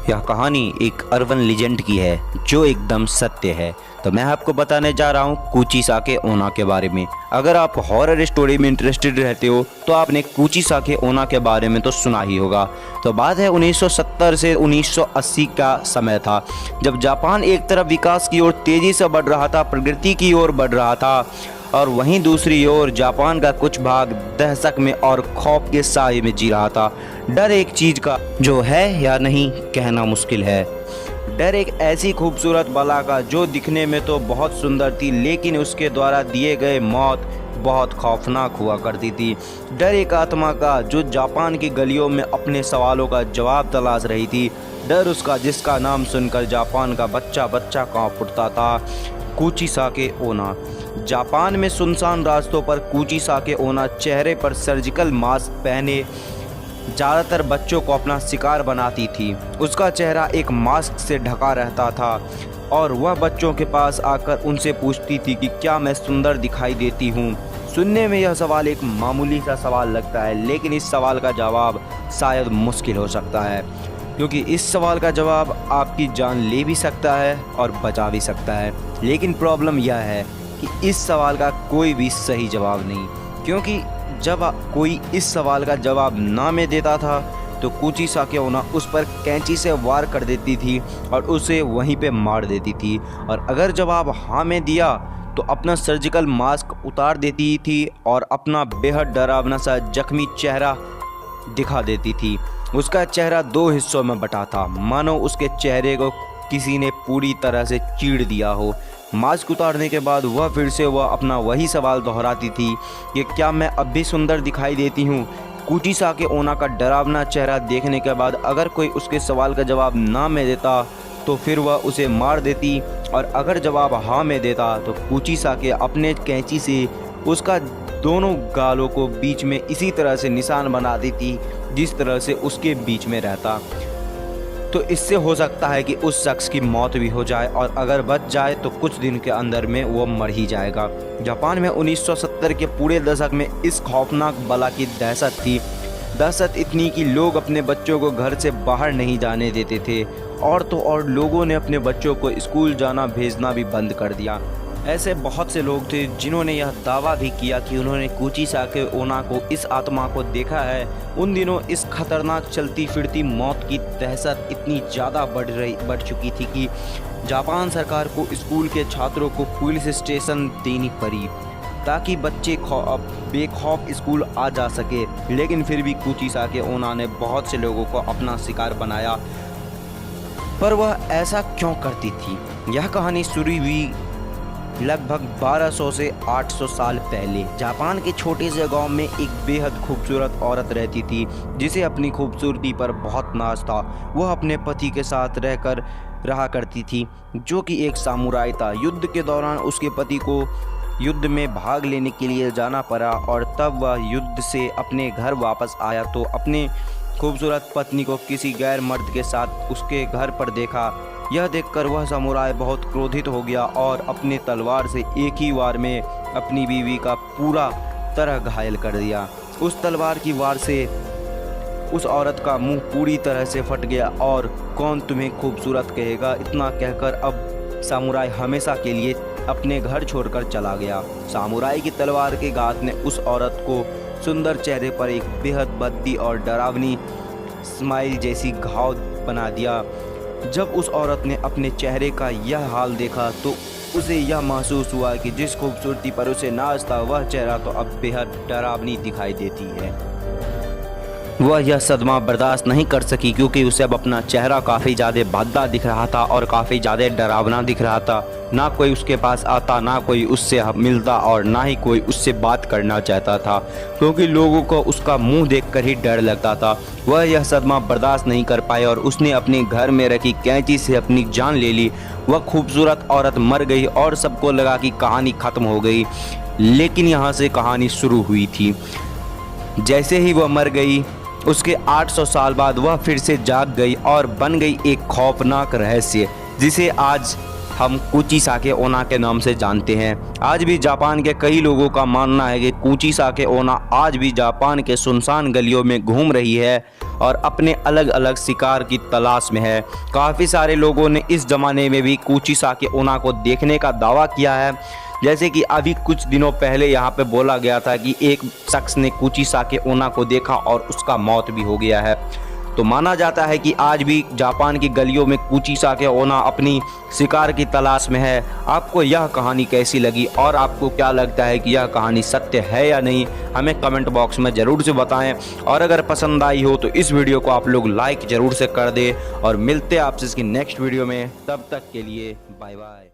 यह कहानी एक अर्बन लीजेंड की है जो एकदम सत्य है। तो मैं आपको बताने जा रहा हूँ कुचिसाके ओना के बारे में। अगर आप हॉरर स्टोरी में इंटरेस्टेड रहते हो तो आपने कुचिसाके ओना के बारे में तो सुना ही होगा। तो बात है 1970 से 1980 का समय था, जब जापान एक तरफ विकास की ओर तेज़ी से बढ़ रहा था, प्रगति की ओर बढ़ रहा था, और वहीं दूसरी ओर जापान का कुछ भाग दहशत में और खौफ के साए में जी रहा था। डर एक चीज़ का जो है या नहीं कहना मुश्किल है। डर एक ऐसी खूबसूरत बला का जो दिखने में तो बहुत सुंदर थी, लेकिन उसके द्वारा दिए गए मौत बहुत खौफनाक हुआ करती थी। डर एक आत्मा का जो जापान की गलियों में अपने सवालों का जवाब तलाश रही थी। डर उसका जिसका नाम सुनकर जापान का बच्चा बच्चा कांप उठता था। कुचिसाके ओना। जापान में सुनसान रास्तों पर कुचिसाके ओना चेहरे पर सर्जिकल मास्क पहने ज़्यादातर बच्चों को अपना शिकार बनाती थी। उसका चेहरा एक मास्क से ढका रहता था और वह बच्चों के पास आकर उनसे पूछती थी कि क्या मैं सुंदर दिखाई देती हूँ। सुनने में यह सवाल एक मामूली सा सवाल लगता है, लेकिन इस सवाल का जवाब शायद मुश्किल हो सकता है, क्योंकि इस सवाल का जवाब आपकी जान ले भी सकता है और बचा भी सकता है। लेकिन प्रॉब्लम यह है कि इस सवाल का कोई भी सही जवाब नहीं, क्योंकि जब कोई इस सवाल का जवाब ना में देता था तो कुचिसाके ओना उस पर कैंची से वार कर देती थी और उसे वहीं पे मार देती थी। और अगर जवाब हाँ में दिया तो अपना सर्जिकल मास्क उतार देती थी और अपना बेहद डरावना सा जख्मी चेहरा दिखा देती थी। उसका चेहरा दो हिस्सों में बटा था, मानो उसके चेहरे को किसी ने पूरी तरह से चीर दिया हो। मास्क उतारने के बाद फिर से वह अपना वही सवाल दोहराती थी कि क्या मैं अब भी सुंदर दिखाई देती हूँ। कुचिसाके ओना का डरावना चेहरा देखने के बाद अगर कोई उसके सवाल का जवाब ना में देता तो फिर वह उसे मार देती, और अगर जवाब हाँ में देता तो कुचिसाके अपने कैंची से उसका दोनों गालों को बीच में इसी तरह से निशान बना देती जिस तरह से उसके बीच में रहता। तो इससे हो सकता है कि उस शख्स की मौत भी हो जाए, और अगर बच जाए तो कुछ दिन के अंदर में वो मर ही जाएगा। जापान में 1970 के पूरे दशक में इस खौफनाक बला की दहशत थी। दहशत इतनी कि लोग अपने बच्चों को घर से बाहर नहीं जाने देते थे, और तो और लोगों ने अपने बच्चों को स्कूल जाना भेजना भी बंद कर दिया। ऐसे बहुत से लोग थे जिन्होंने यह दावा भी किया कि उन्होंने कुचिसाके ओना को, इस आत्मा को देखा है। उन दिनों इस खतरनाक चलती फिरती मौत की दहशत इतनी ज़्यादा बढ़ चुकी थी कि जापान सरकार को स्कूल के छात्रों को पुलिस स्टेशन देनी पड़ी ताकि बच्चे बेखौफ स्कूल आ जा सके। लेकिन फिर भी कुचिसाके ओना ने बहुत से लोगों को अपना शिकार बनाया। पर वह ऐसा क्यों करती थी? यह कहानी शुरू हुई लगभग 1200 से 800 साल पहले। जापान के छोटे से गांव में एक बेहद खूबसूरत औरत रहती थी जिसे अपनी खूबसूरती पर बहुत नाज था। वह अपने पति के साथ रहा करती थी जो कि एक सामुराई था। युद्ध के दौरान उसके पति को युद्ध में भाग लेने के लिए जाना पड़ा, और तब वह युद्ध से अपने घर वापस आया तो अपने खूबसूरत पत्नी को किसी गैर मर्द के साथ उसके घर पर देखा। यह देखकर वह सामुराई बहुत क्रोधित हो गया और अपने तलवार से एक ही वार में अपनी बीवी का पूरा तरह घायल कर दिया। उस तलवार की वार से उस औरत का मुंह पूरी तरह से फट गया और कौन तुम्हें खूबसूरत कहेगा, इतना कहकर अब सामुराई हमेशा के लिए अपने घर छोड़कर चला गया। सामुराई की तलवार के घात ने उस औरत को सुंदर चेहरे पर एक बेहद भद्दी और डरावनी स्माइल जैसी घाव बना दिया। जब उस औरत ने अपने चेहरे का यह हाल देखा तो उसे यह महसूस हुआ कि जिस खूबसूरती पर उसे नाज था वह चेहरा तो अब बेहद डरावनी दिखाई देती है। वह यह सदमा बर्दाश्त नहीं कर सकी, क्योंकि उसे अब अपना चेहरा काफ़ी ज़्यादा भद्दा दिख रहा था और काफ़ी ज़्यादा डरावना दिख रहा था। ना कोई उसके पास आता, ना कोई उससे मिलता, और ना ही कोई उससे बात करना चाहता था, क्योंकि लोगों को उसका मुंह देखकर ही डर लगता था। वह यह सदमा बर्दाश्त नहीं कर पाई और उसने अपने घर में रखी कैंची से अपनी जान ले ली। वह खूबसूरत औरत मर गई और सबको लगा कि कहानी ख़त्म हो गई, लेकिन यहाँ से कहानी शुरू हुई थी। जैसे ही वह मर गई उसके 800 साल बाद वह फिर से जाग गई और बन गई एक खौफनाक रहस्य, जिसे आज हम कुचिसाके ओना के नाम से जानते हैं। आज भी जापान के कई लोगों का मानना है कि कुचिसाके ओना आज भी जापान के सुनसान गलियों में घूम रही है और अपने अलग अलग शिकार की तलाश में है। काफ़ी सारे लोगों ने इस ज़माने में भी कूची साके ओना को देखने का दावा किया है। जैसे कि अभी कुछ दिनों पहले यहाँ पे बोला गया था कि एक शख्स ने कूची साके ओना को देखा और उसका मौत भी हो गया है। तो माना जाता है कि आज भी जापान की गलियों में कूची साके ओना अपनी शिकार की तलाश में है। आपको यह कहानी कैसी लगी और आपको क्या लगता है कि यह कहानी सत्य है या नहीं, हमें कमेंट बॉक्स में ज़रूर से बताएं। और अगर पसंद आई हो तो इस वीडियो को आप लोग लाइक ज़रूर से कर दें और मिलते हैं आपसे इसकी नेक्स्ट वीडियो में। तब तक के लिए बाय बाय।